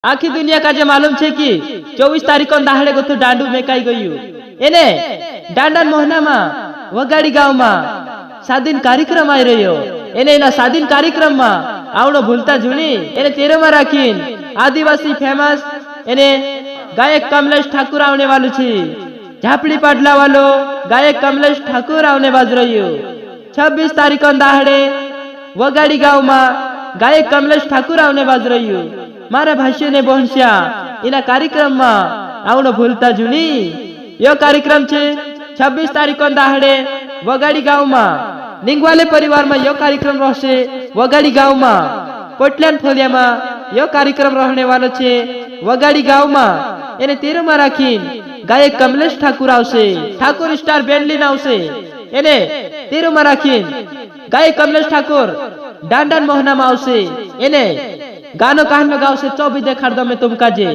आखी दुनिया का जे मालूम छे कि 24 तारीख दाहड़े गोथु डांडू मेकाई गयु एने डांडन मोहना मा वगाड़ी गांव मा सादिन कार्यक्रम आई रह्यो एने एना सादिन कार्यक्रम मा आवणो भूलता जुनी एने तेरे मा राखीन आदिवासी फेमस एने गायक कमलेश ठाकुर आवने वालू छे। झापड़ी पाडला वालो गायक कमलेश ठाकुर आवने बाज रह्यो। 26 तारीख दाहड़े वगाड़ी गांव मा गायक कमलेश ठाकुर आवने बाज रह्यो। मारा भाष्य ने पहुंचा इना कार्यक्रम में आवनो भूलता जुनी। यो कार्यक्रम छे 26 तारीख दाहड़े वगाड़ी गांव में निंगवाले परिवार में यो कार्यक्रम रहशे। वगाड़ी गांव में पोटल्यान फोलिया में यो कार्यक्रम रहने वालो छे। वगाड़ी गांव में एने तेरो में राखीन गायक कमलेश ठाकुर आवशे। ठाकुर स्टार बेंड लीन आवशे। एने तेरो में राखीन गायक कमलेश ठाकुर डांडन मोहना में आवशे। एने गानो कहानो गावशे 24 देखाड़ दो मैं तुमका जे।